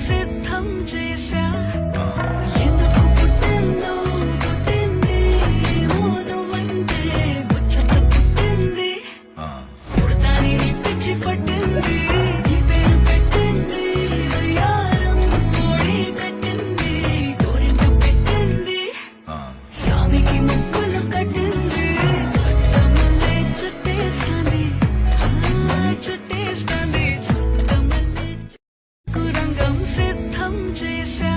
సిద్ధం చేశా ఎందుకు పుట్టిందో పుట్టింది నువ్వంటే ముచ్చట పుట్టింది పుడతాని పిచ్చి పట్టింది ఈ పేరు పెట్టింది వయ్యారం ఓడి కట్టింది గోరింట పెట్టింది సామికి ముక్కులు కట్టింది చట్టమల్లే చుట్టేస్తాంది చుట్టేస్తాంది చట్టమల్లే రంగం సిద్ధం చేశా